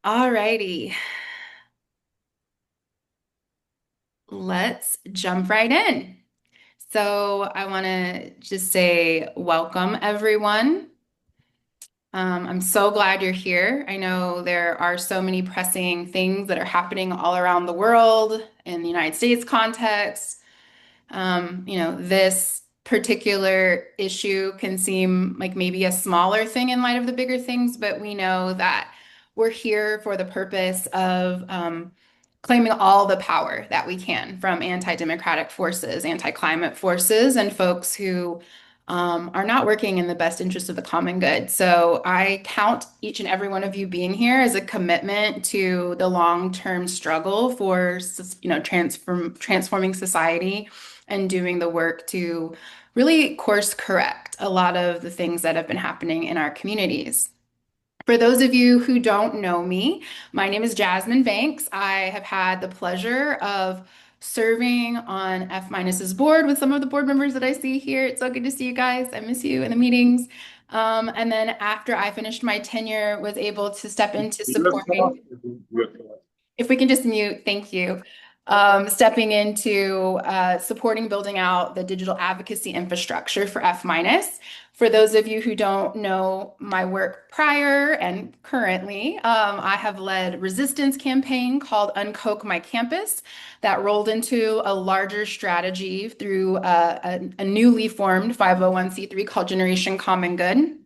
Alrighty, let's jump right in. So I want to just say welcome, everyone. I'm so glad you're here. I know there are so many pressing things that are happening all around the world in the United States context. This particular issue can seem like maybe a smaller thing in light of the bigger things, but we know that we're here for the purpose of claiming all the power that we can from anti-democratic forces, anti-climate forces, and folks who are not working in the best interest of the common good. So I count each and every one of you being here as a commitment to the long-term struggle for, transforming society and doing the work to really course correct a lot of the things that have been happening in our communities. For those of you who don't know me, my name is Jasmine Banks. I have had the pleasure of serving on F-Minus's board with some of the board members that I see here. It's so good to see you guys. I miss you in the meetings. And then after I finished my tenure, was able to step into supporting. If we can just mute, thank you. Stepping into supporting building out the digital advocacy infrastructure for F minus. For those of you who don't know my work prior and currently, I have led resistance campaign called Uncoke My Campus that rolled into a larger strategy through a newly formed 501(c)(3) called Generation Common Good.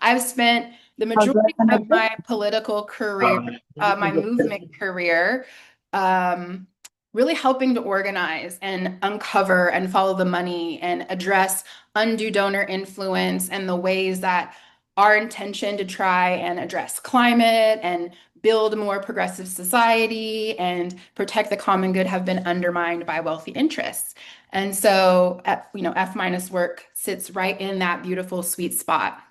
I've spent the majority of my political career, my movement career, um, really helping to organize and uncover and follow the money and address undue donor influence and the ways that our intention to try and address climate and build a more progressive society and protect the common good have been undermined by wealthy interests. And so, F minus work sits right in that beautiful sweet spot.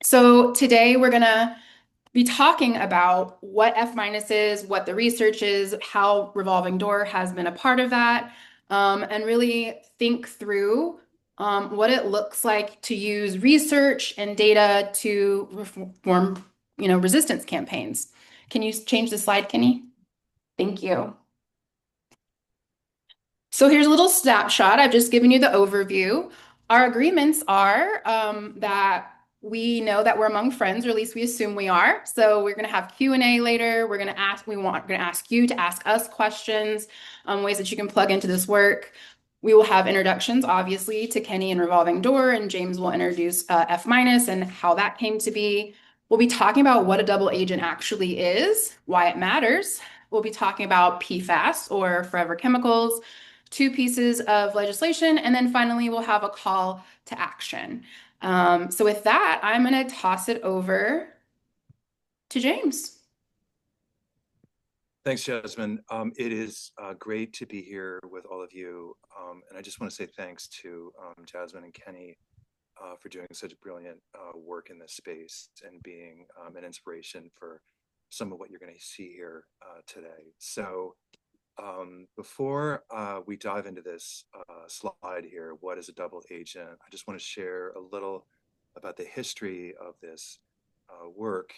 So today we're going to be talking about what F minus is, what the research is, how Revolving Door has been a part of that, and really think through what it looks like to use research and data to reform, resistance campaigns. Can you change the slide, Kenny? Thank you. So here's a little snapshot. I've just given you the overview. Our agreements are that we know that we're among friends, or at least we assume we are. So we're going to have Q&A later. We're going to ask you to ask us questions, ways that you can plug into this work. We will have introductions, obviously, to Kenny and Revolving Door, and James will introduce F minus and how that came to be. We'll be talking about what a double agent actually is, why it matters. We'll be talking about PFAS or forever chemicals, two pieces of legislation, and then finally we'll have a call to action. So with that, I'm going to toss it over to James. Thanks, Jasmine. It is great to be here with all of you. And I just want to say thanks to Jasmine and Kenny for doing such brilliant work in this space and being an inspiration for some of what you're going to see here today. So before we dive into this slide here, what is a double agent? I just want to share a little about the history of this work.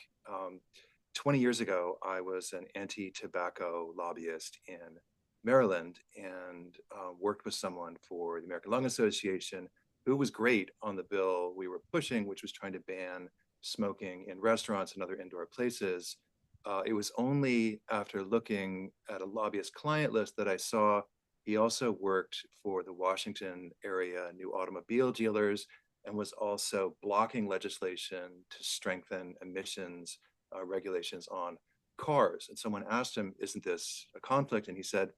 20 years ago, I was an anti-tobacco lobbyist in Maryland and worked with someone for the American Lung Association who was great on the bill we were pushing, which was trying to ban smoking in restaurants and other indoor places. It was only after looking at a lobbyist client list that I saw he also worked for the Washington area new automobile dealers and was also blocking legislation to strengthen emissions regulations on cars. And someone asked him, "Isn't this a conflict?" And he said,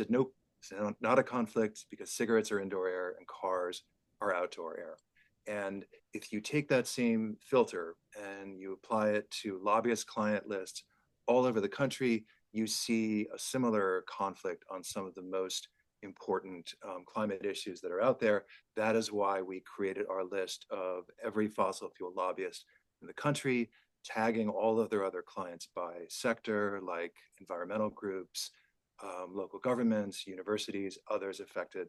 "Nope, it's not a conflict because cigarettes are indoor air and cars are outdoor air." And if you take that same filter and you apply it to lobbyist client lists all over the country, you see a similar conflict on some of the most important climate issues that are out there. That is why we created our list of every fossil fuel lobbyist in the country, tagging all of their other clients by sector, like environmental groups, local governments, universities, others affected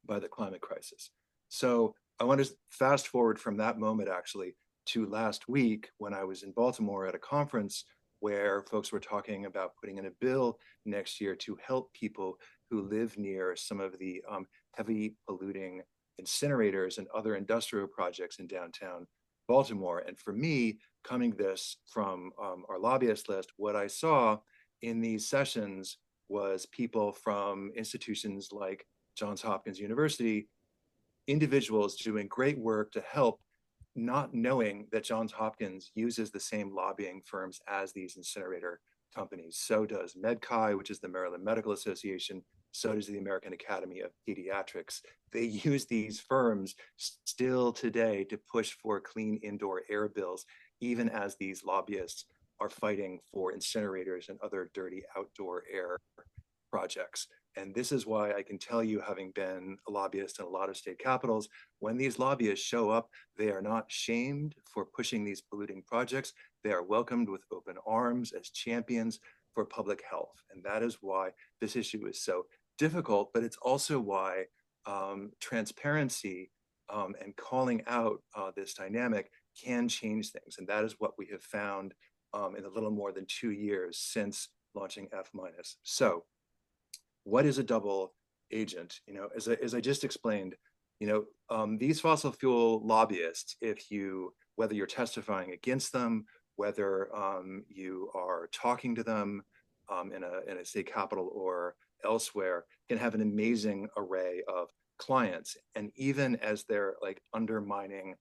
by the climate crisis. So I want to fast forward from that moment actually to last week when I was in Baltimore at a conference where folks were talking about putting in a bill next year to help people who live near some of the heavy polluting incinerators and other industrial projects in downtown Baltimore. And for me, coming this from our lobbyist list, what I saw in these sessions was people from institutions like Johns Hopkins University, individuals doing great work to help, not knowing that Johns Hopkins uses the same lobbying firms as these incinerator companies. So does MedChi, which is the Maryland Medical Association. So does the American Academy of Pediatrics. They use these firms still today to push for clean indoor air bills, even as these lobbyists are fighting for incinerators and other dirty outdoor air projects. And this is why I can tell you, having been a lobbyist in a lot of state capitals, when these lobbyists show up, they are not shamed for pushing these polluting projects. They are welcomed with open arms as champions for public health. And that is why this issue is so difficult, but it's also why transparency and calling out this dynamic can change things. And that is what we have found in a little more than 2 years since launching F minus. So what is a double agent? As I just explained, these fossil fuel lobbyists, whether you're testifying against them, whether you are talking to them in a state capital or elsewhere, can have an amazing array of clients. And even as they're like undermining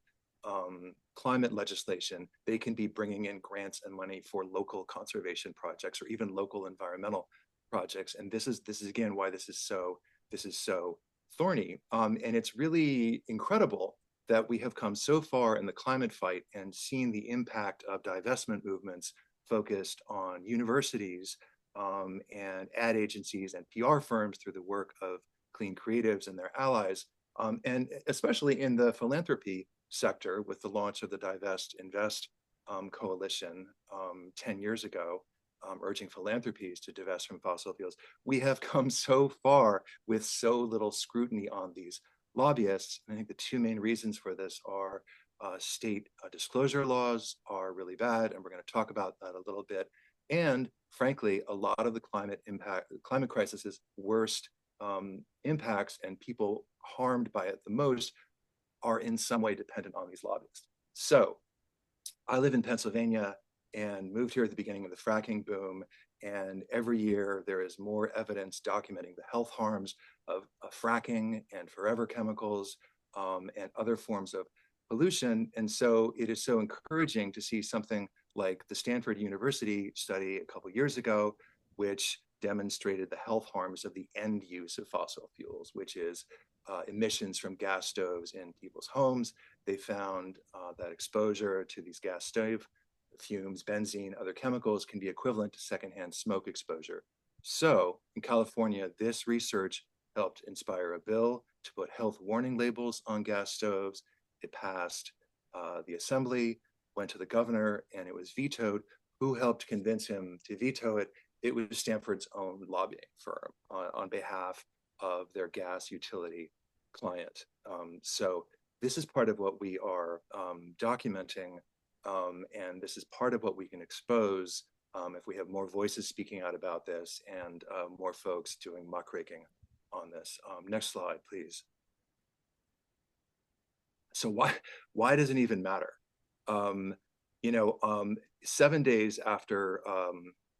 climate legislation, they can be bringing in grants and money for local conservation projects or even local environmental projects. And this is again why this is so thorny. And it's really incredible that we have come so far in the climate fight and seen the impact of divestment movements focused on universities and ad agencies and PR firms through the work of Clean Creatives and their allies, and especially in the philanthropy sector with the launch of the Divest Invest coalition 10 years ago, urging philanthropies to divest from fossil fuels. We have come so far with so little scrutiny on these lobbyists. And I think the two main reasons for this are state disclosure laws are really bad, and we're going to talk about that a little bit. And frankly, a lot of the climate crisis's worst impacts and people harmed by it the most are in some way dependent on these lobbyists. So I live in Pennsylvania and moved here at the beginning of the fracking boom. And every year there is more evidence documenting the health harms of fracking and forever chemicals and other forms of pollution. And so it is so encouraging to see something like the Stanford University study a couple of years ago, which demonstrated the health harms of the end use of fossil fuels, which is emissions from gas stoves in people's homes. They found that exposure to these gas stove fumes, benzene, other chemicals can be equivalent to secondhand smoke exposure. So in California, this research helped inspire a bill to put health warning labels on gas stoves. It passed the assembly, went to the governor, and it was vetoed. Who helped convince him to veto it? It was Stanford's own lobbying firm on behalf of their gas utility client. So this is part of what we are documenting, and this is part of what we can expose if we have more voices speaking out about this and more folks doing muckraking on this. Next slide, please. So why does it even matter? Um, 7 days after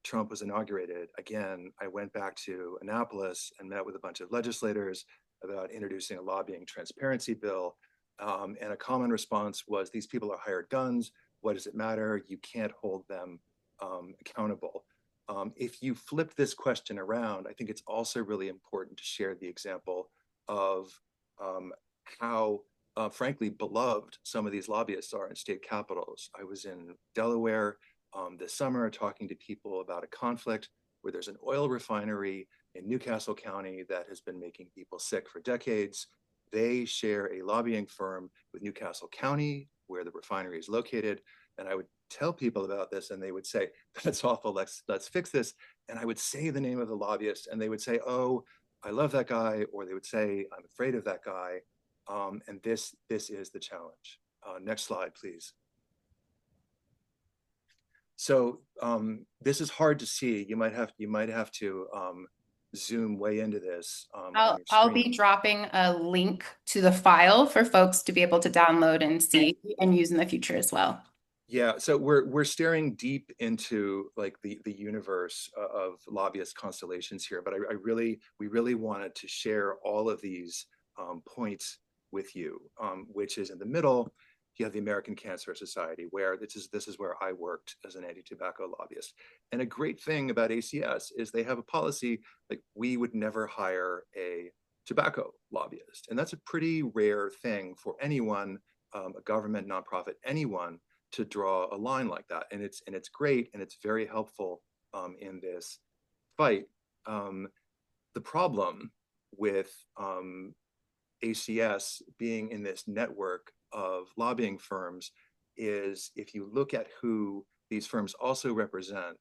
Trump was inaugurated, again, I went back to Annapolis and met with a bunch of legislators about introducing a lobbying transparency bill. And a common response was, these people are hired guns. What does it matter? You can't hold them accountable. If you flip this question around, I think it's also really important to share the example of how frankly, beloved some of these lobbyists are in state capitals. I was in Delaware this summer talking to people about a conflict where there's an oil refinery in Newcastle County that has been making people sick for decades. They share a lobbying firm with Newcastle County, where the refinery is located. And I would tell people about this, and they would say, "That's awful. Let's fix this." And I would say the name of the lobbyist, and they would say, "Oh, I love that guy," or they would say, "I'm afraid of that guy." And this is the challenge. Next slide, please. So this is hard to see. You might have to zoom way into this on your I'll be screen. dropping a link to the file for folks to be able to download and see and use in the future as well. Yeah, so we're staring deep into like the universe of lobbyist constellations here, but we really wanted to share all of these points with you, which is in the middle. You have the American Cancer Society, where this is where I worked as an anti-tobacco lobbyist. And a great thing about ACS is they have a policy like we would never hire a tobacco lobbyist, and that's a pretty rare thing for anyone, a government, nonprofit, anyone to draw a line like that, and it's great and it's very helpful in this fight. Um, the problem with ACS being in this network of lobbying firms is if you look at who these firms also represent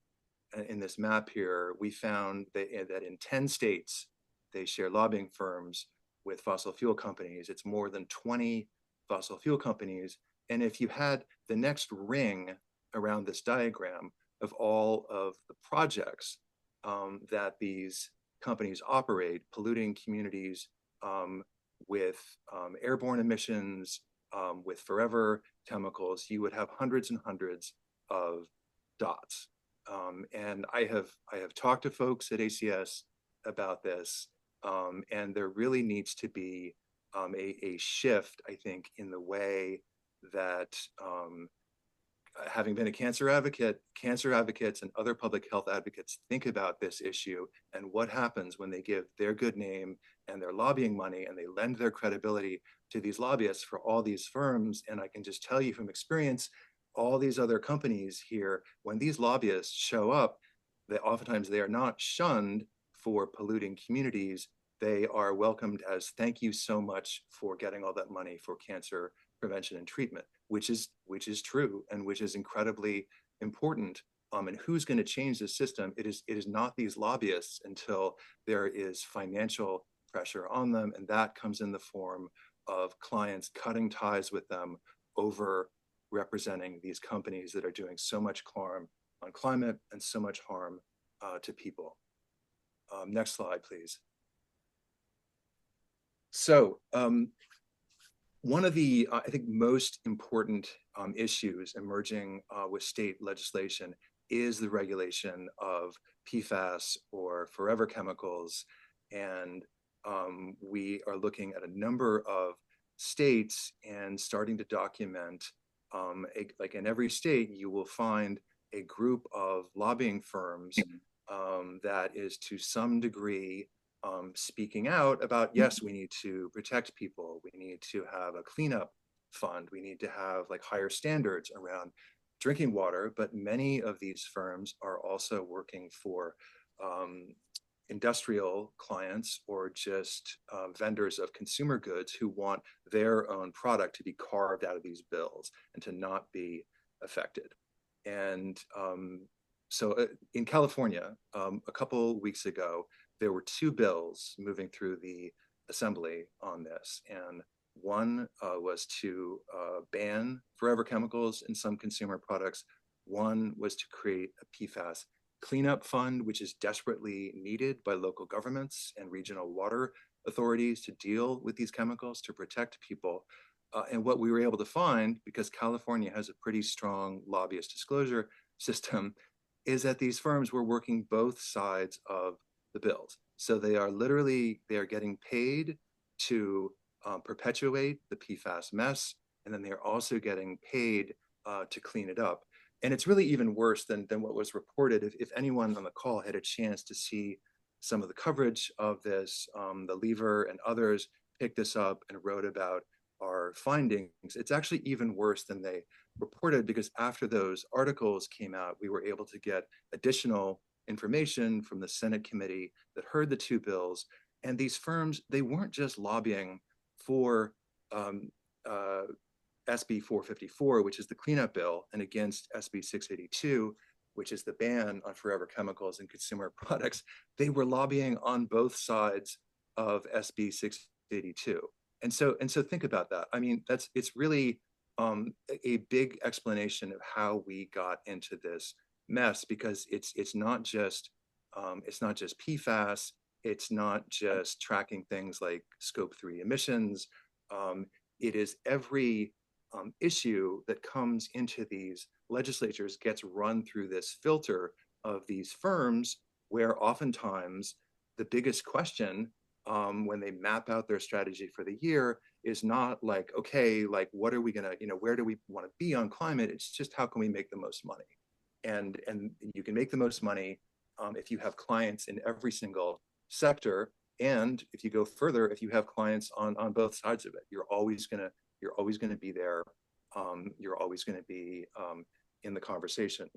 in this map here, we found that in 10 states they share lobbying firms with fossil fuel companies. It's more than 20 fossil fuel companies. And if you had the next ring around this diagram of all of the projects that these companies operate, polluting communities with airborne emissions, with forever chemicals, you would have hundreds and hundreds of dots. And I have talked to folks at ACS about this, and there really needs to be a shift, I think, in the way that having been a cancer advocates and other public health advocates think about this issue and what happens when they give their good name and their lobbying money and they lend their credibility to these lobbyists for all these firms. And I can just tell you from experience, all these other companies here, when these lobbyists show up, they oftentimes they are not shunned for polluting communities. They are welcomed as thank you so much for getting all that money for cancer prevention and treatment, which is true and which is incredibly important. And who's going to change the system? It is not these lobbyists until there is financial pressure on them, and that comes in the form of clients cutting ties with them over representing these companies that are doing so much harm on climate and so much harm to people. Next slide, please. So one of the, I think, most important issues emerging with state legislation is the regulation of PFAS or forever chemicals. And we are looking at a number of states and starting to document, like in every state, you will find a group of lobbying firms that is to some degree speaking out about, yes, we need to protect people. We need to have a cleanup fund. We need to have like higher standards around drinking water. But many of these firms are also working for industrial clients or just vendors of consumer goods who want their own product to be carved out of these bills and to not be affected. And so in California, a couple weeks ago, there were two bills moving through the assembly on this. And one was to ban forever chemicals in some consumer products. One was to create a PFAS cleanup fund, which is desperately needed by local governments and regional water authorities to deal with these chemicals to protect people. And what we were able to find, because California has a pretty strong lobbyist disclosure system, is that these firms were working both sides of the bills. So they are getting paid to perpetuate the PFAS mess, and then they're also getting paid to clean it up. And it's really even worse than what was reported. If anyone on the call had a chance to see some of the coverage of this, the Lever and others picked this up and wrote about our findings. It's actually even worse than they reported, because after those articles came out, we were able to get additional information from the Senate committee that heard the two bills. And these firms, they weren't just lobbying for SB 454, which is the cleanup bill, and against SB 682, which is the ban on forever chemicals in consumer products. They were lobbying on both sides of SB 682. And so think about that. I mean, it's really a big explanation of how we got into this mess because it's not just PFAS, it's not just tracking things like scope 3 emissions. It is every issue that comes into these legislatures gets run through this filter of these firms, where oftentimes the biggest question when they map out their strategy for the year is not like, okay, like what are we gonna, where do we want to be on climate? It's just how can we make the most money? And you can make the most money if you have clients in every single sector, and if you go further, if you have clients on both sides of it, you're always gonna be there. You're always gonna be in the conversation.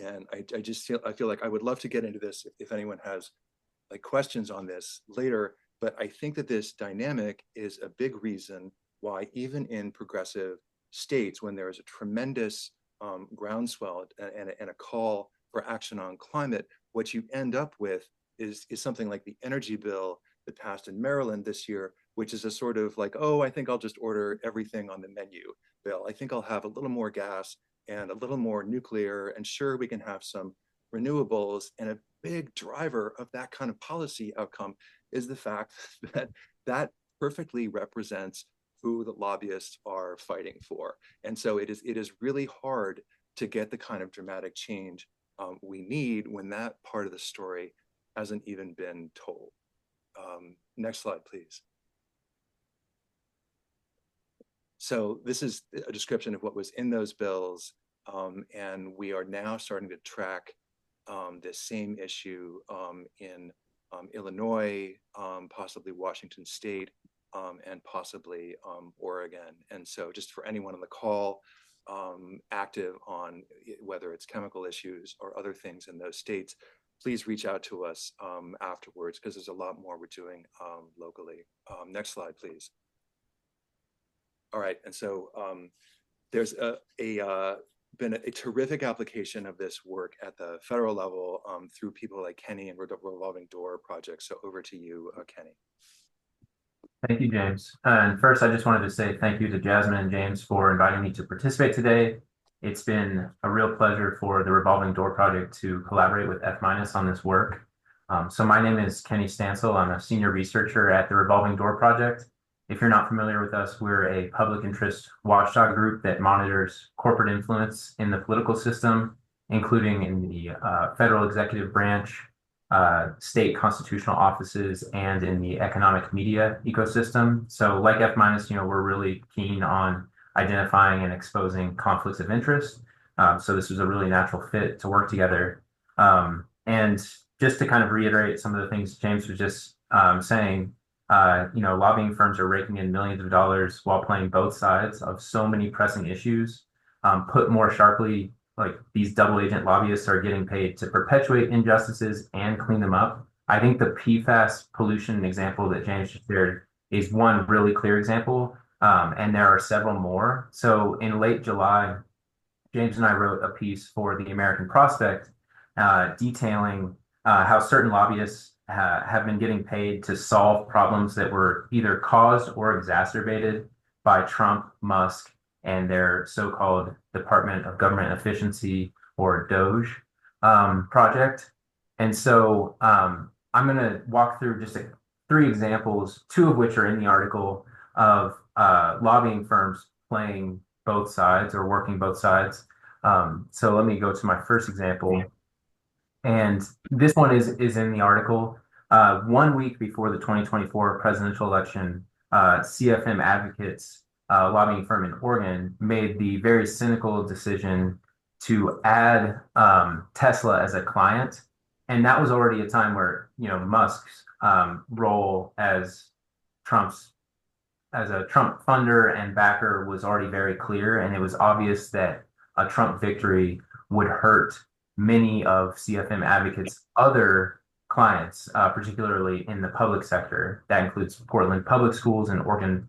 And I feel like I would love to get into this if anyone has like questions on this later. But I think that this dynamic is a big reason why even in progressive states, when there is a tremendous groundswell and a call for action on climate, what you end up with is something like the energy bill that passed in Maryland this year, which is a sort of like, oh, I think I'll just order everything on the menu bill. I think I'll have a little more gas and a little more nuclear, and sure, we can have some renewables. And a big driver of that kind of policy outcome is the fact that that perfectly represents who the lobbyists are fighting for. And so it is really hard to get the kind of dramatic change we need when that part of the story hasn't even been told. Next slide, please. So this is a description of what was in those bills, and we are now starting to track this same issue in Illinois, possibly Washington State, and possibly Oregon. And so just for anyone on the call active on whether it's chemical issues or other things in those states, please reach out to us afterwards, because there's a lot more we're doing locally. Next slide, please. All right, and so there's been a terrific application of this work at the federal level through people like Kenny and Revolving Door Project. So over to you, Kenny. Thank you, James. And first, I just wanted to say thank you to Jasmine and James for inviting me to participate today. It's been a real pleasure for the Revolving Door Project to collaborate with F- on this work. So my name is Kenny Stansel. I'm a senior researcher at the Revolving Door Project. If you're not familiar with us, we're a public interest watchdog group that monitors corporate influence in the political system, including in the federal executive branch, state constitutional offices, and in the economic media ecosystem. So like F-, we're really keen on identifying and exposing conflicts of interest. So this was a really natural fit to work together. And just to kind of reiterate some of the things James was just saying, lobbying firms are raking in millions of dollars while playing both sides of so many pressing issues. Put more sharply, like these double agent lobbyists are getting paid to perpetuate injustices and clean them up. I think the PFAS pollution example that James just shared is one really clear example, and there are several more. So in late July, James and I wrote a piece for the American Prospect detailing how certain lobbyists have been getting paid to solve problems that were either caused or exacerbated by Trump, Musk, and their so-called Department of Government Efficiency, or DOGE project. And so I'm going to walk through just three examples, two of which are in the article, of lobbying firms playing both sides or working both sides. So let me go to my first example. And this one is in the article. 1 week before the 2024 presidential election, CFM Advocates, lobbying firm in Oregon, made the very cynical decision to add Tesla as a client. And that was already a time where, Musk's role as a Trump funder and backer was already very clear. And it was obvious that a Trump victory would hurt many of CFM Advocates' other clients, particularly in the public sector. That includes Portland Public Schools and Oregon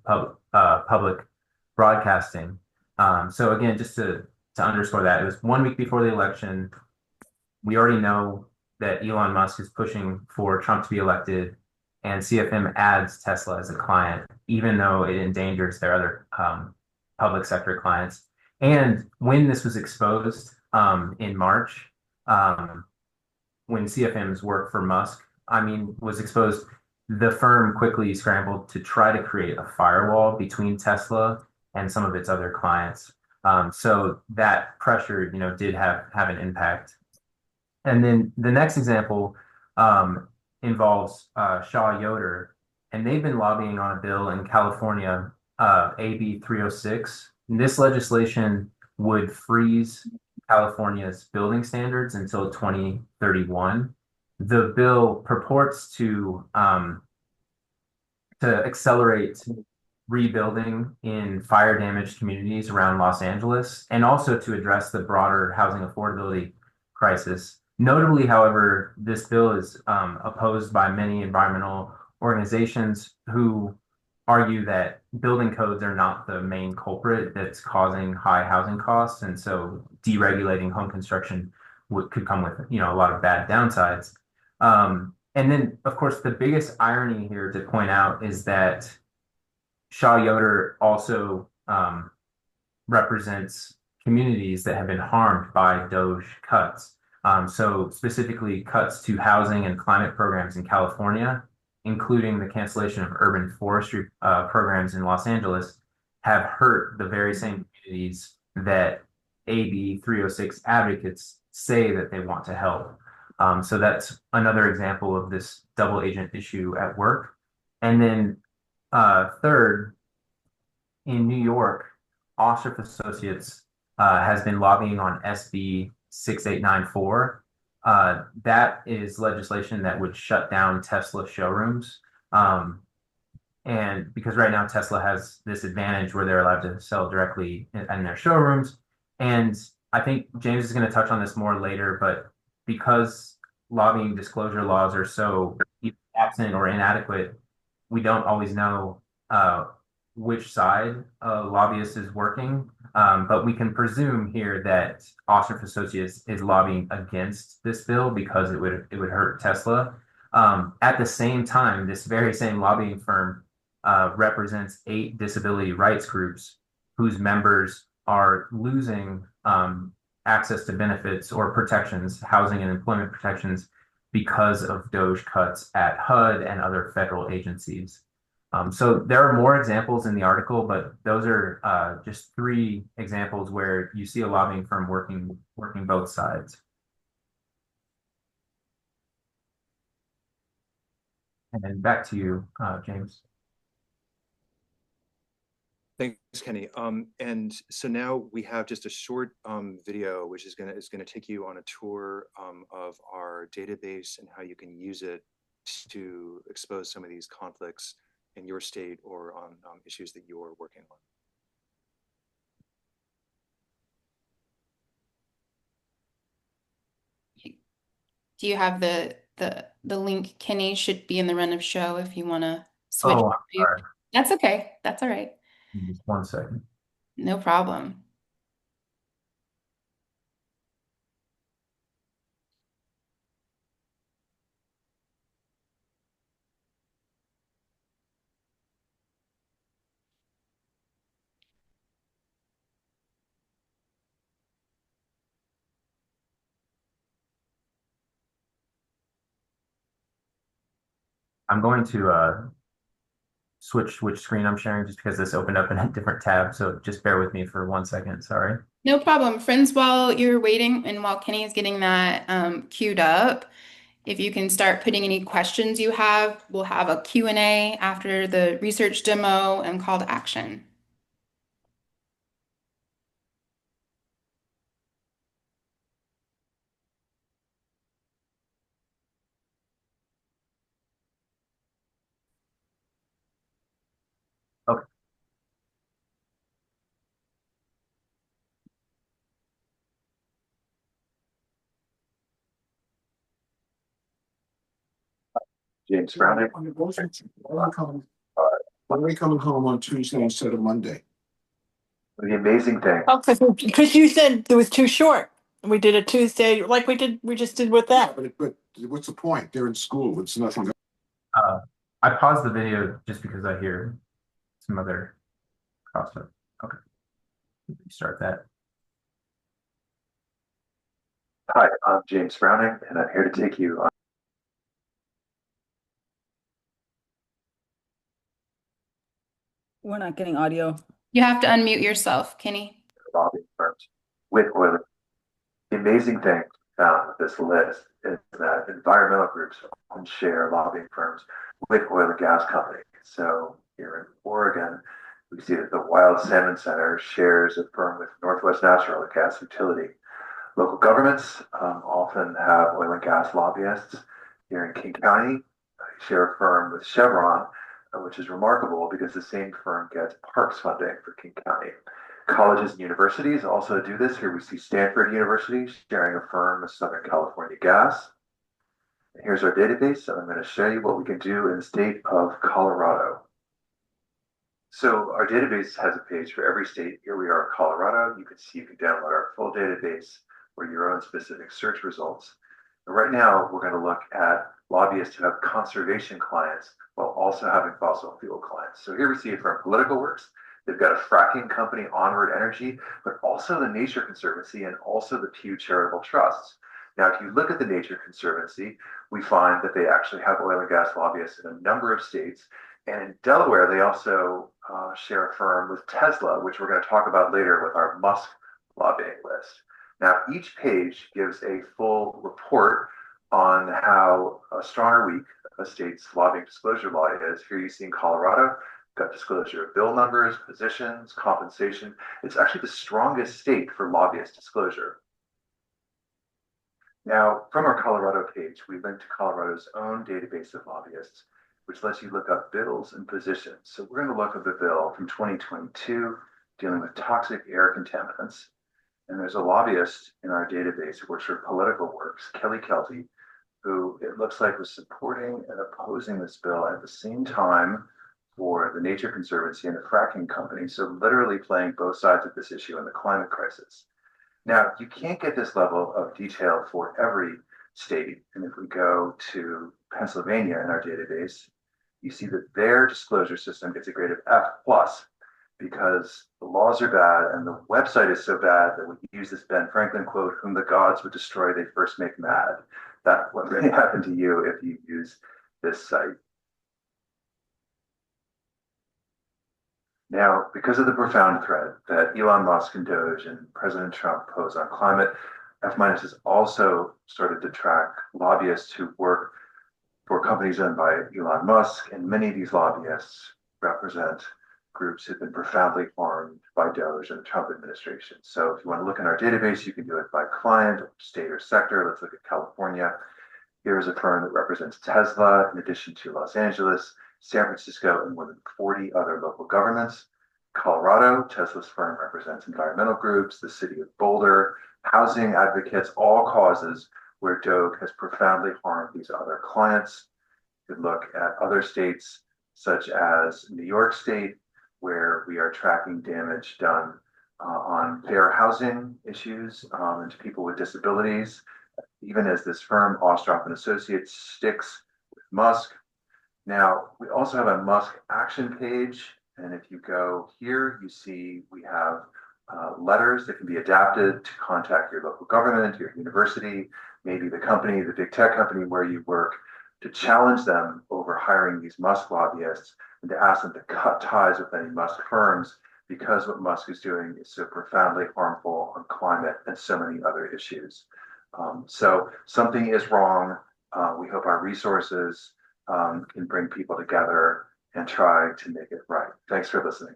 Public Broadcasting. So again, just to underscore that, it was 1 week before the election. We already know that Elon Musk is pushing for Trump to be elected, and CFM adds Tesla as a client, even though it endangers their other public sector clients. And when this was exposed, in March, when CFM's work for Musk, was exposed. The firm quickly scrambled to try to create a firewall between Tesla and some of its other clients. So that pressure, did have an impact. And then the next example involves Shaw Yoder, and they've been lobbying on a bill in California, AB 306. And this legislation would freeze California's building standards until 2031. The bill purports to accelerate rebuilding in fire damaged communities around Los Angeles and also to address the broader housing affordability crisis. Notably, however, this bill is opposed by many environmental organizations who argue that building codes are not the main culprit that's causing high housing costs. And so deregulating home construction could come with, a lot of bad downsides. And then, of course, the biggest irony here to point out is that Shaw Yoder also represents communities that have been harmed by DOGE cuts. So specifically cuts to housing and climate programs in California, including the cancellation of urban forestry programs in Los Angeles, have hurt the very same communities that AB 306 advocates say that they want to help. So that's another example of this double agent issue at work. And then third, in New York, Ostrich Associates has been lobbying on SB 6894. That is legislation that would shut down Tesla showrooms. And because right now Tesla has this advantage where they're allowed to sell directly in their showrooms. And I think James is going to touch on this more later, but because lobbying disclosure laws are so absent or inadequate, we don't always know which side a lobbyist is working. But we can presume here that Ostrich Associates is lobbying against this bill because it would hurt Tesla. At the same time, this very same lobbying firm represents 8 disability rights groups whose members are losing access to benefits or protections, housing and employment protections, because of DOGE cuts at HUD and other federal agencies. So there are more examples in the article, but those are just 3 examples where you see a lobbying firm working both sides. And then back to you, James. Thanks, Kenny. And so now we have just a short video, which is gonna take you on a tour of our database and how you can use it to expose some of these conflicts in your state or on issues that you're working on. Do you have the link? Kenny should be in the run of show if you want to switch. Oh, I'm sorry. That's okay. That's all right. Just 1 second. No problem. I'm going to switch which screen I'm sharing just because this opened up in a different tab. So just bear with me for 1 second. Sorry. No problem. Friends, while you're waiting and while Kenny is getting that queued up, if you can start putting any questions you have, we'll have a Q&A after the research demo and call to action. Okay. James Brown. When are we coming home on Tuesday instead of Monday? The amazing thing. Oh, because you said it was too short. We did a Tuesday, like we just did with that. But what's the point? They're in school. It's nothing. I paused the video just because I hear some other crosstalk. Okay. Start that. Hi, I'm James Browning, and I'm here to take you on We're not getting audio. You have to unmute yourself, Kenny. lobbying firms with oil. The amazing thing found with this list is that environmental groups often share lobbying firms with oil and gas companies. So here in Oregon, we see that the Wild Salmon Center shares a firm with Northwest Natural, a gas utility. Local governments often have oil and gas lobbyists. Here in King County, I share a firm with Chevron, which is remarkable because the same firm gets parks funding for King County. Colleges and universities also do this. Here we see Stanford University sharing a firm with Southern California Gas. Here's our database, and I'm going to show you what we can do in the state of Colorado. So our database has a page for every state. Here we are in Colorado. You can see you can download our full database or your own specific search results. And right now, we're going to look at lobbyists who have conservation clients while also having fossil fuel clients. So here we see it from Political Works. They've got a fracking company, Onward Energy, but also the Nature Conservancy and also the Pew Charitable Trusts. Now, if you look at the Nature Conservancy, we find that they actually have oil and gas lobbyists in a number of states. And in Delaware, they also share a firm with Tesla, which we're going to talk about later with our Musk lobbying list. Now, each page gives a full report on how strong or weak a state's lobbying disclosure law is. Here you see in Colorado, got disclosure of bill numbers, positions, compensation. It's actually the strongest state for lobbyist disclosure. Now, from our Colorado page, we link to Colorado's own database of lobbyists, which lets you look up bills and positions. So we're going to look at the bill from 2022 dealing with toxic air contaminants. And there's a lobbyist in our database who works for Political Works, Kelly Kelty, who it looks like was supporting and opposing this bill at the same time for the Nature Conservancy and the fracking company. So literally playing both sides of this issue in the climate crisis. Now, you can't get this level of detail for every state. And if we go to Pennsylvania in our database, you see that their disclosure system gets a grade of F plus because the laws are bad and the website is so bad that we use this Ben Franklin quote, whom the gods would destroy, they first make mad. That's what may happen to you if you use this site. Now, because of the profound threat that Elon Musk and Doge and President Trump pose on climate, F- has also started to track lobbyists who work for companies owned by Elon Musk, and many of these lobbyists represent groups who've been profoundly harmed by Doge and the Trump administration. So if you want to look in our database, you can do it by client, state, or sector. Let's look at California. Here is a firm that represents Tesla, in addition to Los Angeles, San Francisco, and more than 40 other local governments. Colorado, Tesla's firm represents environmental groups, the city of Boulder, housing advocates, all causes where Doge has profoundly harmed these other clients. You could look at other states, such as New York State, where we are tracking damage done on fair housing issues and to people with disabilities, even as this firm, Ostrop and Associates, sticks with Musk. Now, we also have a Musk action page. And if you go here, you see we have letters that can be adapted to contact your local government, your university, maybe the company, the big tech company where you work, to challenge them over hiring these Musk lobbyists and to ask them to cut ties with any Musk firms because what Musk is doing is so profoundly harmful on climate and so many other issues. So something is wrong. We hope our resources can bring people together and try to make it right. Thanks for listening.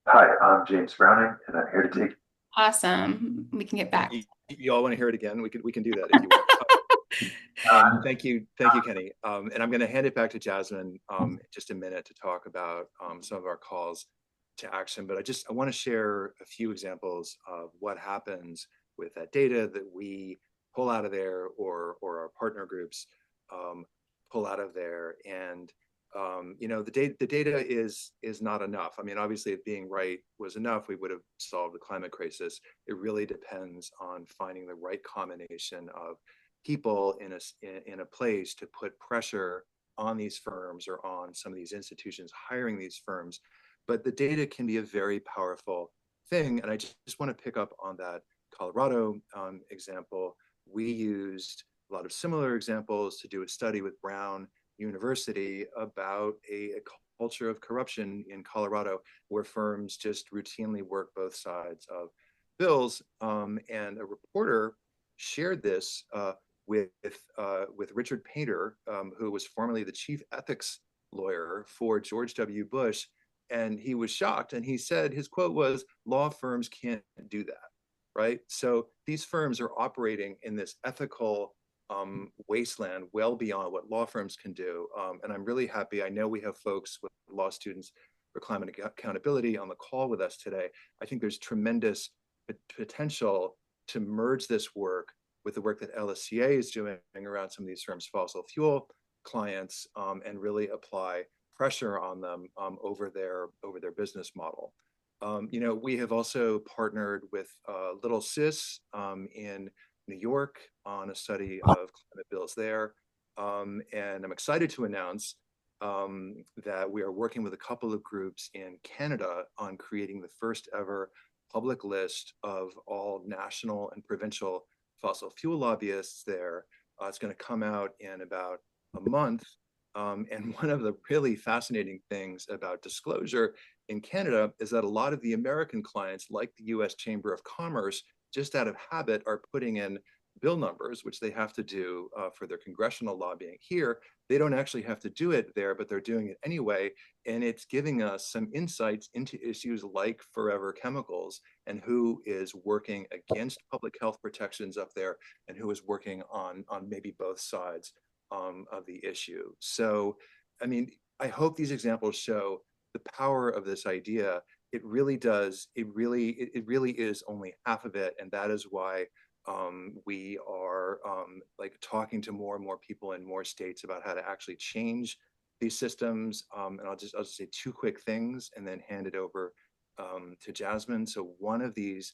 Hi, I'm James Browning, and I'm here to take. Awesome. We can get back. You all want to hear it again? We can do that if you want. Thank you, Kenny. And I'm going to hand it back to Jasmine in just a minute to talk about some of our calls to action. But I want to share a few examples of what happens with that data that we pull out of there, or our partner groups pull out of there. And the data is not enough. I mean, obviously, if being right was enough, we would have solved the climate crisis. It really depends on finding the right combination of people in a place to put pressure on these firms or on some of these institutions hiring these firms. But the data can be a very powerful thing. And I just want to pick up on that Colorado example. We used a lot of similar examples to do a study with Brown University about a culture of corruption in Colorado, where firms just routinely work both sides of bills. And a reporter shared this with Richard Painter, who was formerly the chief ethics lawyer for George W. Bush. And he was shocked. And he said, his quote was, "Law firms can't do that." Right. So these firms are operating in this ethical wasteland well beyond what law firms can do. And I'm really happy. I know we have folks with law students for climate accountability on the call with us today. I think there's tremendous potential to merge this work with the work that LSCA is doing around some of these firms' fossil fuel clients, and really apply pressure on them over their business model. We have also partnered with Little Sis in New York on a study of climate bills there. And I'm excited to announce that we are working with a couple of groups in Canada on creating the first ever public list of all national and provincial fossil fuel lobbyists there. It's going to come out in about a month. And one of the really fascinating things about disclosure in Canada is that a lot of the American clients, like the US Chamber of Commerce, just out of habit are putting in bill numbers, which they have to do for their congressional lobbying here. They don't actually have to do it there, but they're doing it anyway. And it's giving us some insights into issues like forever chemicals and who is working against public health protections up there and who is working on maybe both sides of the issue. So, I mean, I hope these examples show the power of this idea. It really does. It really is only half of it, and that is why we are like talking to more and more people in more states about how to actually change these systems. And I'll just say two quick things and then hand it over to Jasmine. So one of these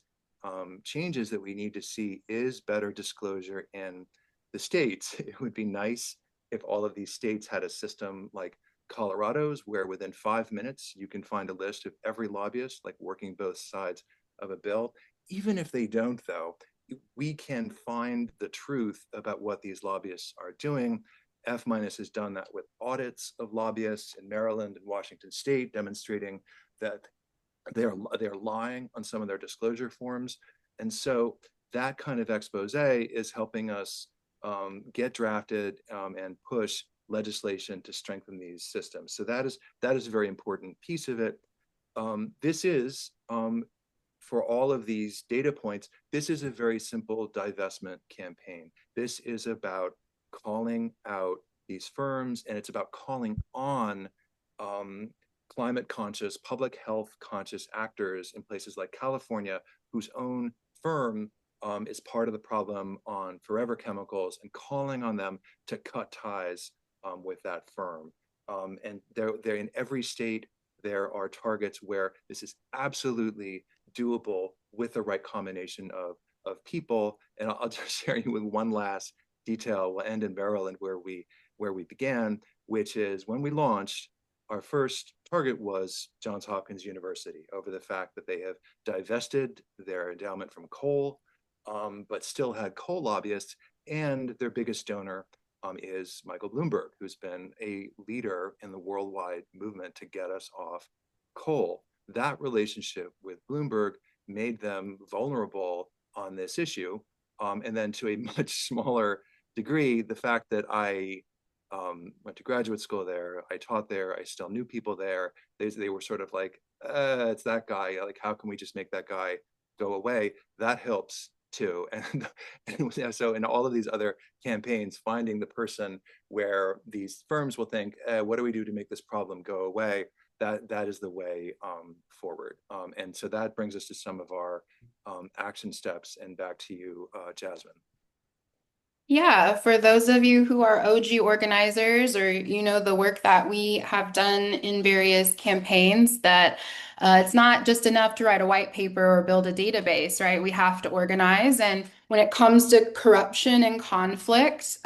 changes that we need to see is better disclosure in the states. It would be nice if all of these states had a system like Colorado's, where within 5 minutes you can find a list of every lobbyist, like working both sides of a bill. Even if they don't, though, we can find the truth about what these lobbyists are doing. F- has done that with audits of lobbyists in Maryland and Washington State, demonstrating that they're lying on some of their disclosure forms. And so that kind of expose is helping us get drafted and push legislation to strengthen these systems. So that is a very important piece of it. This is for all of these data points, this is a very simple divestment campaign. This is about calling out these firms, and it's about calling on climate conscious, public health conscious actors in places like California, whose own firm is part of the problem on forever chemicals, and calling on them to cut ties with that firm. And they're in every state. There are targets where this is absolutely doable with the right combination of people. And I'll just share you with one last detail. We'll end in Maryland, where we began, which is when we launched, our first target was Johns Hopkins University, over the fact that they have divested their endowment from coal, but still had coal lobbyists, and their biggest donor is Michael Bloomberg, who's been a leader in the worldwide movement to get us off coal. That relationship with Bloomberg made them vulnerable on this issue. And then to a much smaller degree, the fact that I went to graduate school there, I taught there, I still knew people there, they were sort of like, it's that guy, like, how can we just make that guy go away? That helps too. And so in all of these other campaigns, finding the person where these firms will think, what do we do to make this problem go away? That is the way forward. And so that brings us to some of our action steps. And back to you, Jasmine. Yeah, for those of you who are OG organizers, or the work that we have done in various campaigns, that it's not just enough to write a white paper or build a database, right? We have to organize. And when it comes to corruption and conflict,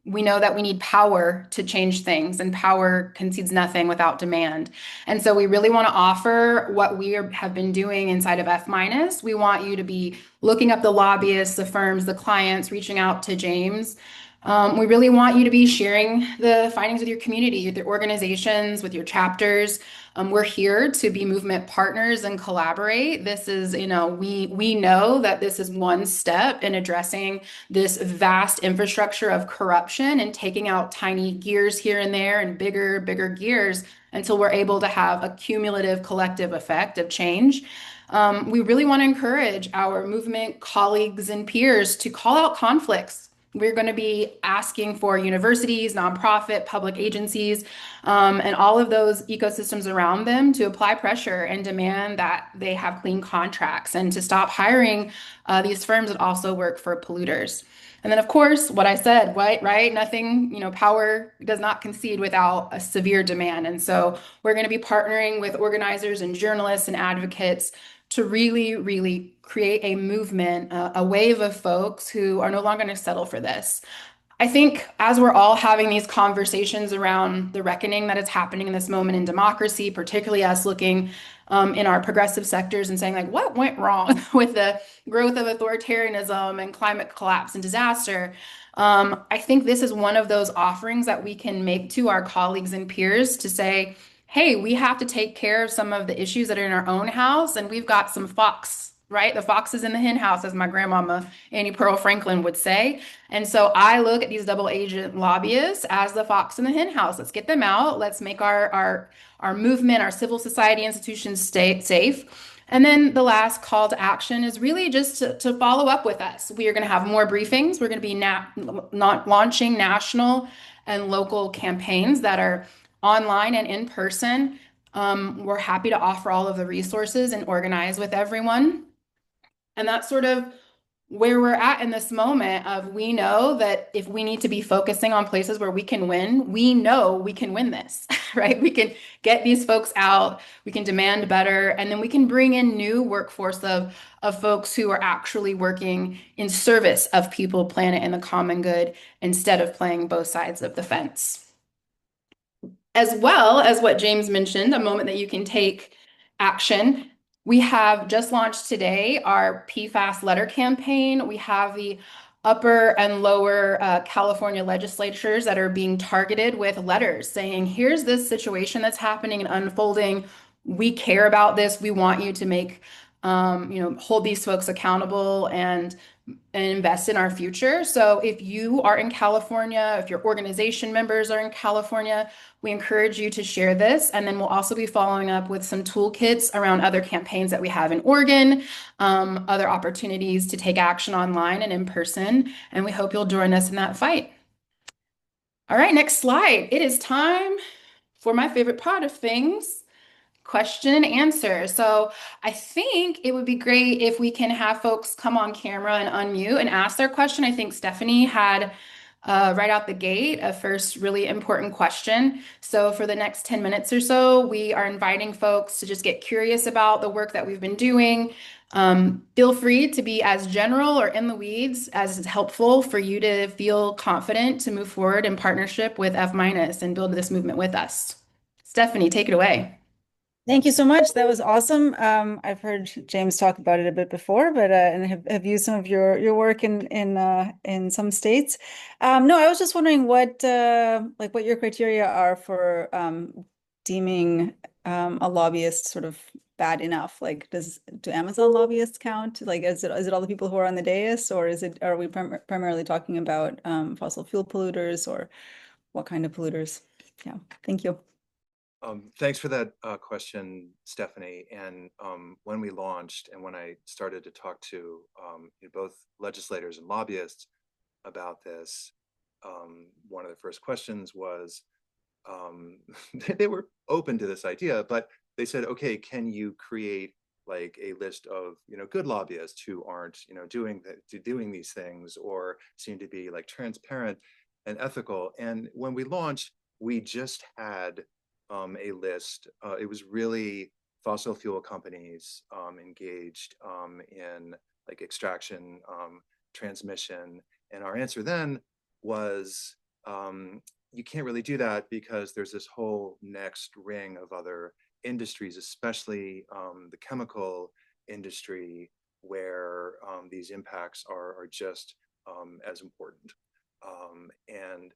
we know that we need power to change things, and power concedes nothing without demand. And so we really want to offer what have been doing inside of F minus. We want you to be looking up the lobbyists, the firms, the clients, reaching out to James. We really want you to be sharing the findings with your community, with your organizations, with your chapters. We're here to be movement partners and collaborate. This is, we know that this is one step in addressing this vast infrastructure of corruption and taking out tiny gears here and there and bigger gears until we're able to have a cumulative collective effect of change. We really want to encourage our movement colleagues and peers to call out conflicts. We're going to be asking for universities, nonprofit, public agencies, and all of those ecosystems around them to apply pressure and demand that they have clean contracts and to stop hiring these firms that also work for polluters. And then, of course, what I said, right? Nothing, power does not concede without a severe demand. And so we're going to be partnering with organizers and journalists and advocates to really create a movement, a wave of folks who are no longer going to settle for this. I think as we're all having these conversations around the reckoning that is happening in this moment in democracy, particularly us looking in our progressive sectors and saying, like, what went wrong with the growth of authoritarianism and climate collapse and disaster? I think this is one of those offerings that we can make to our colleagues and peers to say, hey, we have to take care of some of the issues that are in our own house, and we've got some fox, right? The fox is in the hen house, as my grandmama Annie Pearl Franklin would say. And so I look at these double agent lobbyists as the fox in the hen house. Let's get them out. Let's make our movement, our civil society institutions stay safe. And then the last call to action is really just to follow up with us. We are going to have more briefings. We're going to be launching national and local campaigns that are online and in person. We're happy to offer all of the resources and organize with everyone. And that's sort of where we're at in this moment of, we know that if we need to be focusing on places where we can win, we know we can win this, right? We can get these folks out, we can demand better, and then we can bring in new workforce of folks who are actually working in service of people, planet, and the common good instead of playing both sides of the fence. As well as what James mentioned, a moment that you can take action. We have just launched today our PFAS letter campaign. We have the upper and lower California legislatures that are being targeted with letters saying, here's this situation that's happening and unfolding. We care about this. We want you to make, hold these folks accountable and invest in our future. So if you are in California, if your organization members are in California, we encourage you to share this. And then we'll also be following up with some toolkits around other campaigns that we have in Oregon, other opportunities to take action online and in person. And we hope you'll join us in that fight. All right, next slide. It is time for my favorite part of things, question and answer. So I think it would be great if we can have folks come on camera and unmute and ask their question. I think Stephanie had right out the gate a first really important question. So for the next 10 minutes or so, we are inviting folks to just get curious about the work that we've been doing. Feel free to be as general or in the weeds as is helpful for you to feel confident to move forward in partnership with F- and build this movement with us. Stephanie, take it away. Thank you so much. That was awesome. I've heard James talk about it a bit before, but and have used some of your work in some states. No, I was just wondering what what your criteria are for deeming a lobbyist sort of bad enough. Like, do Amazon lobbyists count? Like, is it all the people who are on the dais, or are we primarily talking about fossil fuel polluters, or what kind of polluters? Yeah, thank you. Thanks for that question, Stephanie. And when we launched and when I started to talk to both legislators and lobbyists about this, one of the first questions was, they were open to this idea, but they said, okay, can you create like a list of good lobbyists who aren't doing these things or seem to be like transparent and ethical? And when we launched, we just had a list. It was really fossil fuel companies engaged in like extraction, transmission. And our answer then was you can't really do that because there's this whole next ring of other industries, especially the chemical industry, where these impacts are just as important. And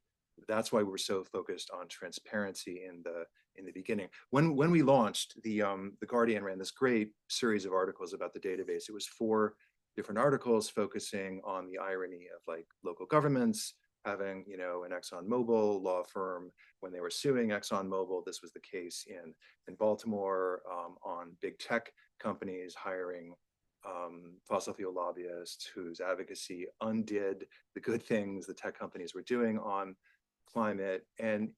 that's why we're so focused on transparency in the beginning. When we launched, the Guardian ran this great series of articles about the database. It was 4 different articles focusing on the irony of like local governments having, you know, an ExxonMobil law firm when they were suing ExxonMobil. This was the case in Baltimore, on big tech companies hiring fossil fuel lobbyists whose advocacy undid the good things the tech companies were doing on climate. And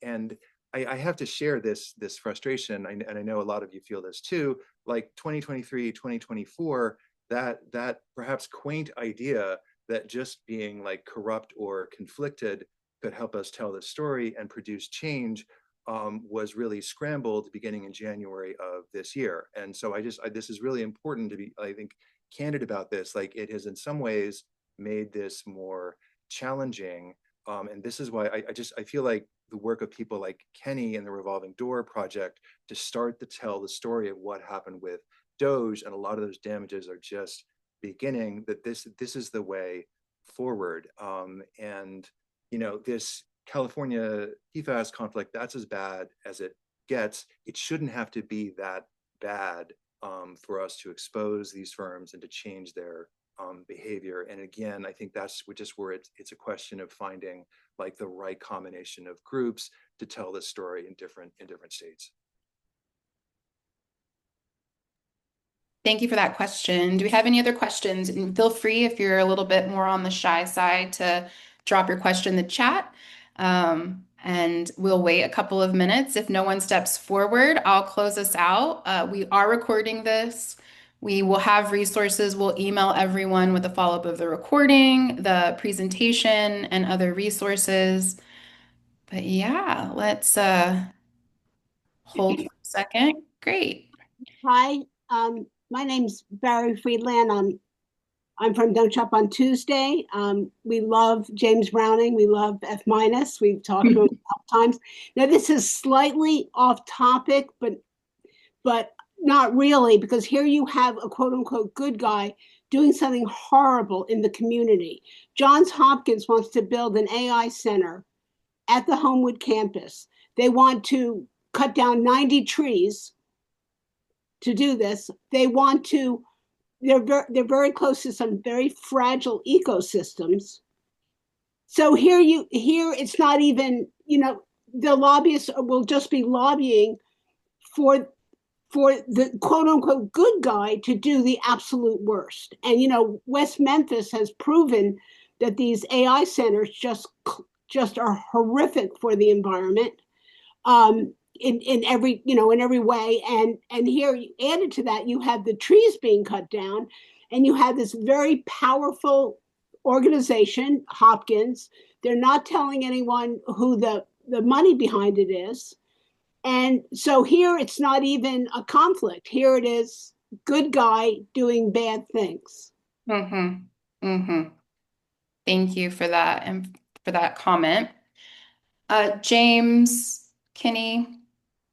I have to share this frustration, and I know a lot of you feel this too. Like 2023, 2024, that perhaps quaint idea that just being like corrupt or conflicted could help us tell the story and produce change was really scrambled beginning in January of this year. And so this is really important to be, I think, candid about this. Like, it has in some ways made this more challenging. And this is why I feel like the work of people like Kenny and the Revolving Door Project to start to tell the story of what happened with Doge, and a lot of those damages are just beginning, that this is the way forward. And you know, this California PFAS conflict, that's as bad as it gets. It shouldn't have to be that bad for us to expose these firms and to change their behavior. And again, I think that's just where it's a question of finding like the right combination of groups to tell this story in different states. Thank you for that question. Do we have any other questions? And feel free, if you're a little bit more on the shy side, to drop your question in the chat. And we'll wait a couple of minutes. If no one steps forward, I'll close us out. We are recording this. We will have resources. We'll email everyone with a follow-up of the recording, the presentation, and other resources. But yeah, let's hold for a second. Great. Hi, my name's Barry Friedland. I'm from Don't Shop on Tuesday. We love James Browning. We love F minus. We've talked to him a couple times. Now this is slightly off topic, but not really, because here you have a quote unquote good guy doing something horrible in the community. Johns Hopkins wants to build an AI center at the Homewood campus. They want to cut down 90 trees to do this. They want to, they're very close to some very fragile ecosystems. So here it's not even, you know, the lobbyists will just be lobbying for the quote unquote good guy to do the absolute worst. And, you know, West Memphis has proven that these AI centers just are horrific for the environment. In every, you know, in every way. And here, added to that, you have the trees being cut down, and you have this very powerful organization, Hopkins. They're not telling anyone who the money behind it is. And so here it's not even a conflict. Here it is, good guy doing bad things. Mm-hmm. Mm-hmm. Thank you for that and for that comment. James, Kenny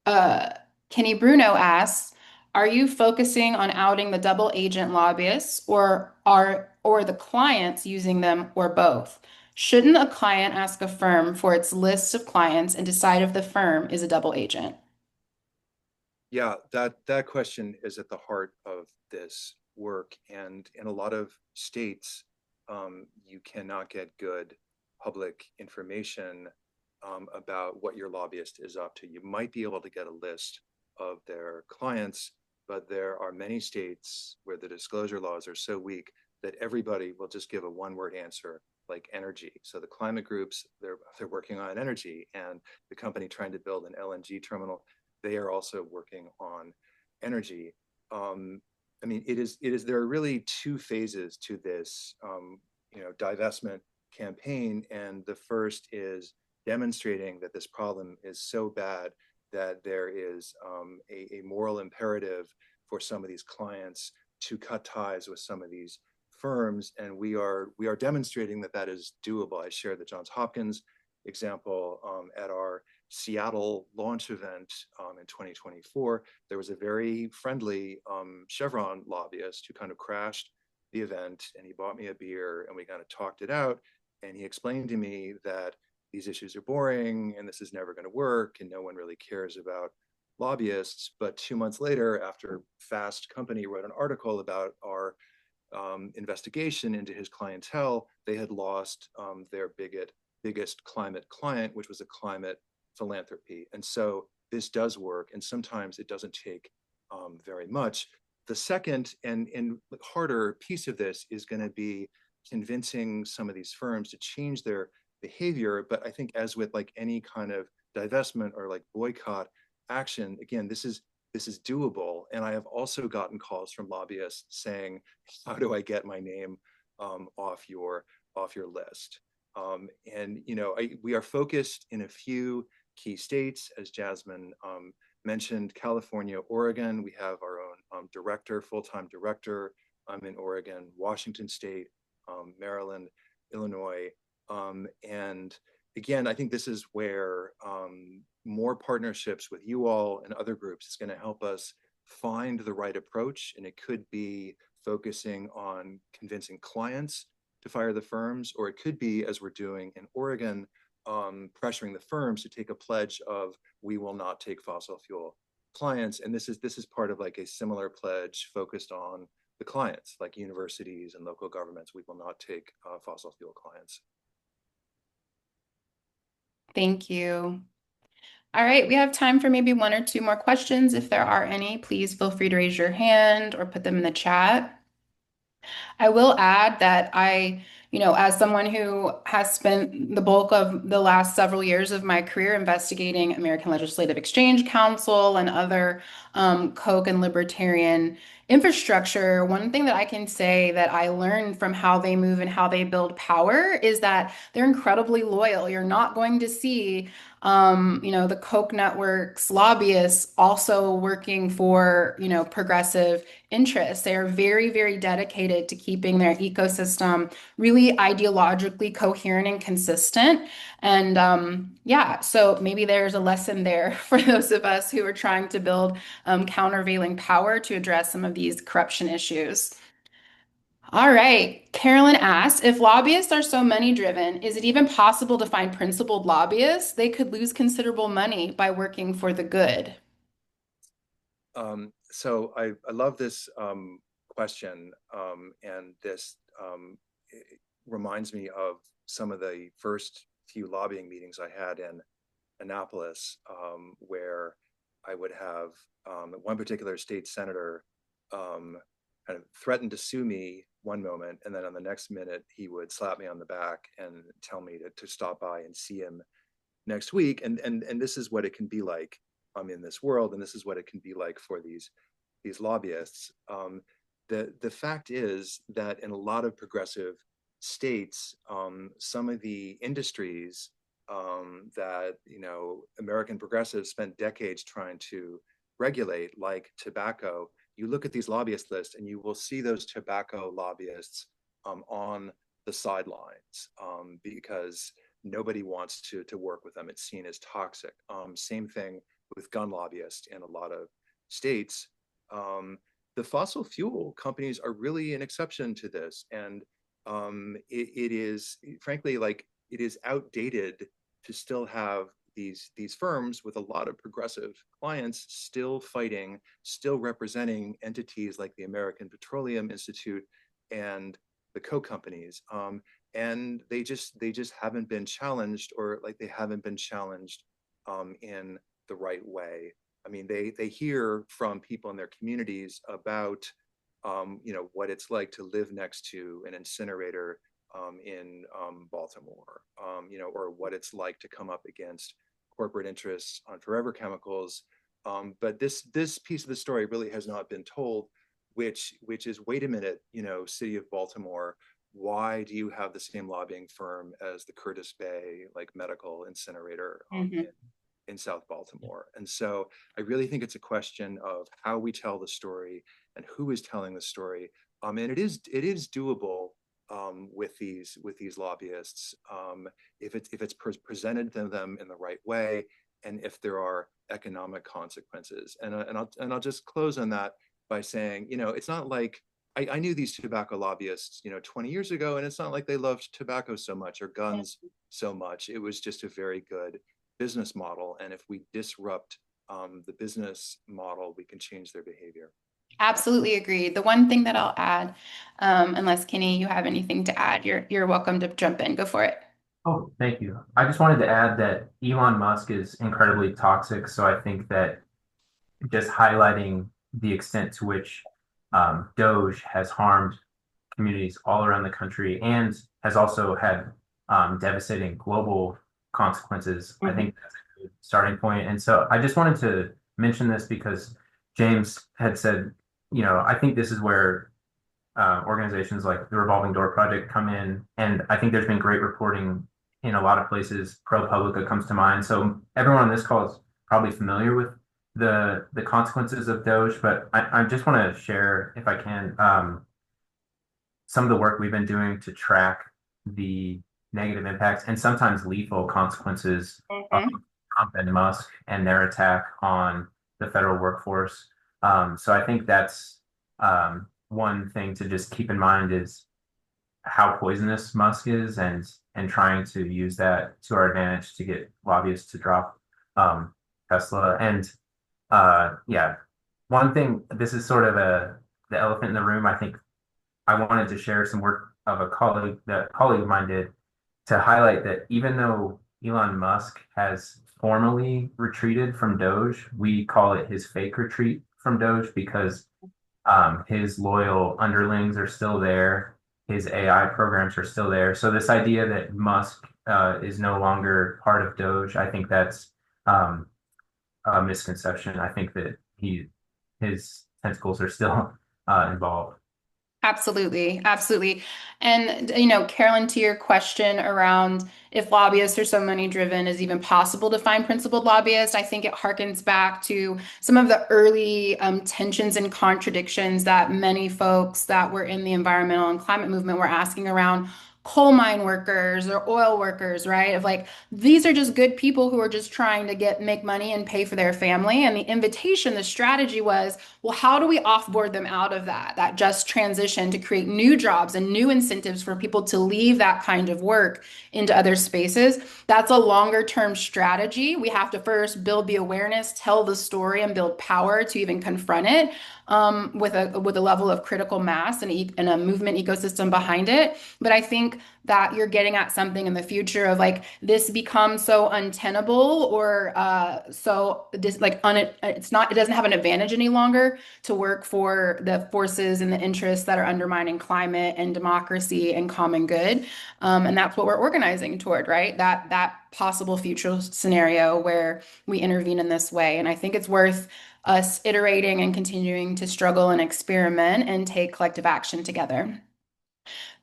Bruno asks, are you focusing on outing the double agent lobbyists, or the clients using them, or both? Shouldn't a client ask a firm for its list of clients and decide if the firm is a double agent? Yeah, that question is at the heart of this work. And in a lot of states, you cannot get good public information about what your lobbyist is up to. You might be able to get a list of their clients, but there are many states where the disclosure laws are so weak that everybody will just give a one-word answer, like energy. So the climate groups, they're working on energy, and the company trying to build an LNG terminal, they are also working on energy. I mean, there are really 2 phases to this, you know, divestment campaign. And the first is demonstrating that this problem is so bad that there is a moral imperative for some of these clients to cut ties with some of these firms. And we are demonstrating that that is doable. I share that Johns Hopkins example, at our Seattle launch event in 2024, there was a very friendly Chevron lobbyist who kind of crashed the event, and he bought me a beer and we kind of talked it out. And he explained to me that these issues are boring and this is never going to work and no one really cares about lobbyists. But 2 months later, after Fast Company wrote an article about our investigation into his clientele, they had lost their biggest climate client, which was a climate philanthropy. And so this does work, and sometimes it doesn't take very much. The second and harder piece of this is going to be convincing some of these firms to change their behavior. But I think, as with like any kind of divestment or like boycott action, again, this is doable. And I have also gotten calls from lobbyists saying, "How do I get my name off your list?" And we are focused in a few key states, as Jasmine mentioned: California, Oregon. We have our own director, full-time director in Oregon, Washington State, Maryland, Illinois. And again, I think this is where more partnerships with you all and other groups is going to help us find the right approach. And it could be focusing on convincing clients to fire the firms, or it could be, as we're doing in Oregon, pressuring the firms to take a pledge of, we will not take fossil fuel clients. And this is part of like a similar pledge focused on the clients, like universities and local governments. We will not take fossil fuel clients. Thank you. All right, we have time for maybe one or two more questions. If there are any, please feel free to raise your hand or put them in the chat. I will add that as someone who has spent the bulk of the last several years of my career investigating American Legislative Exchange Council and other Koch and libertarian infrastructure, one thing that I can say that I learned from how they move and how they build power is that they're incredibly loyal. You're not going to see the Koch network's lobbyists also working for, progressive interests. They are very, very dedicated to keeping their ecosystem really ideologically coherent and consistent. And so maybe there's a lesson there for those of us who are trying to build countervailing power to address some of these corruption issues. All right. Carolyn asks, if lobbyists are so money driven, is it even possible to find principled lobbyists? They could lose considerable money by working for the good. So I love this question, and this reminds me of some of the first few lobbying meetings I had in Annapolis, where I would have one particular state senator kind of threaten to sue me one moment, and then on the next minute he would slap me on the back and tell me to stop by and see him next week. And this is what it can be like in this world, and this is what it can be like for these lobbyists. The fact is that in a lot of progressive states, some of the industries that American progressives spent decades trying to regulate, like tobacco, you look at these lobbyist lists and you will see those tobacco lobbyists on the sidelines because nobody wants to work with them. It's seen as toxic. Same thing with gun lobbyists in a lot of states. The fossil fuel companies are really an exception to this. And it is, frankly, like, it is outdated to still have these firms with a lot of progressive clients still fighting, still representing entities like the American Petroleum Institute and the Koch companies. And they just haven't been challenged, or like they haven't been challenged in the right way. I mean, they hear from people in their communities about what it's like to live next to an incinerator in Baltimore, or what it's like to come up against corporate interests on forever chemicals. But this piece of the story really has not been told, which is, wait a minute, city of Baltimore, why do you have the same lobbying firm as the Curtis Bay medical incinerator in South Baltimore? And so I really think it's a question of how we tell the story and who is telling the story. And it is doable with these lobbyists, if it's presented to them in the right way, and if there are economic consequences. And I'll just close on that by saying, it's not like I knew these tobacco lobbyists, 20 years ago, and it's not like they loved tobacco so much or guns so much. It was just a very good business model, and if we disrupt the business model, we can change their behavior. Absolutely agreed. The one thing that I'll add, unless Kenny, you have anything to add, you're welcome to jump in. Go for it. Oh, thank you. I just wanted to add that Elon Musk is incredibly toxic. So I think that just highlighting the extent to which Doge has harmed communities all around the country and has also had devastating global consequences. I think that's a good starting point. And so I just wanted to mention this because James had said, I think this is where organizations like the Revolving Door Project come in. And I think there's been great reporting in a lot of places. ProPublica comes to mind. So everyone on this call is probably familiar with the consequences of Doge, but I just want to share, if I can, some of the work we've been doing to track the negative impacts and sometimes lethal consequences of Trump and Musk and their attack on the federal workforce. So I think that's one thing to just keep in mind is how poisonous Musk is and trying to use that to our advantage to get lobbyists to drop Tesla. And yeah, one thing, this is sort of the elephant in the room. I think I wanted to share some work of a colleague that a colleague of mine did to highlight that even though Elon Musk has formally retreated from Doge, we call it his fake retreat from Doge because his loyal underlings are still there. His AI programs are still there. So this idea that Musk is no longer part of Doge, I think that's a misconception. I think that his tentacles are still involved. Absolutely, absolutely. And, Carolyn, to your question around if lobbyists are so money driven, is it even possible to find principled lobbyists? I think it harkens back to some of the early tensions and contradictions that many folks that were in the environmental and climate movement were asking around coal mine workers or oil workers, right? Of like, these are just good people who are just trying to make money and pay for their family. And the invitation, the strategy was, well, how do we offboard them out of that just transition to create new jobs and new incentives for people to leave that kind of work into other spaces? That's a longer term strategy. We have to first build the awareness, tell the story, and build power to even confront it with a level of critical mass and a movement ecosystem behind it. But I think that you're getting at something in the future of like this becomes so untenable or it doesn't have an advantage any longer to work for the forces and the interests that are undermining climate and democracy and common good. And that's what we're organizing toward, right? That possible future scenario where we intervene in this way. And I think it's worth us iterating and continuing to struggle and experiment and take collective action together.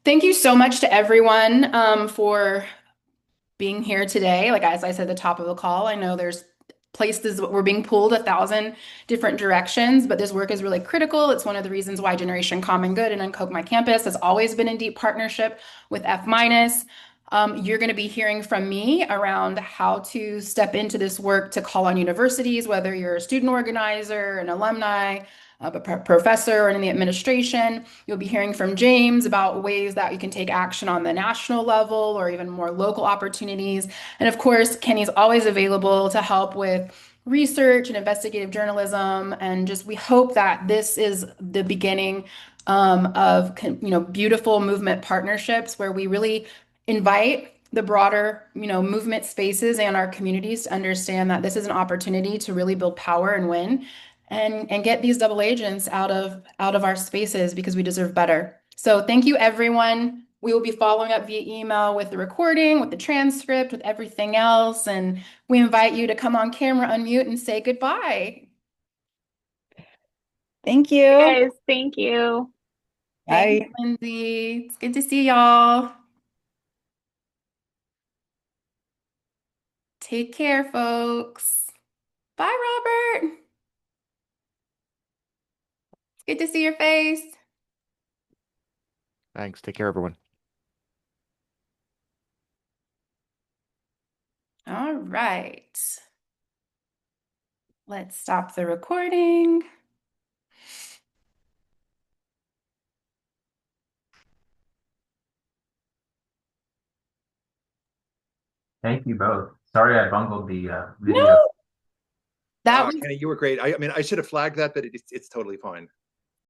Thank you so much to everyone for being here today. Like as I said at the top of the call, I know there's places we're being pulled 1,000 different directions, but this work is really critical. It's one of the reasons why Generation Common Good and Uncoke My Campus has always been in deep partnership with F-. You're going to be hearing from me around how to step into this work to call on universities, whether you're a student organizer, an alumni, a professor, or in the administration. You'll be hearing from James about ways that you can take action on the national level or even more local opportunities. And of course, Kenny's always available to help with research and investigative journalism. And just we hope that this is the beginning of beautiful movement partnerships where we really invite the broader movement spaces and our communities to understand that this is an opportunity to really build power and win and get these double agents out of our spaces because we deserve better. So thank you, everyone. We will be following up via email with the recording, with the transcript, with everything else. And we invite you to come on camera, unmute, and say goodbye. Thank you. Guys, thank you. Bye. Thanks, Lindsay. It's good to see y'all. Take care, folks. Bye, Robert. It's good to see your face. Thanks. Take care, everyone. All right. Let's stop the recording. Thank you both. Sorry I bungled the video. No, that was Kenny, you were great. I mean, I should have flagged that, but it's totally fine.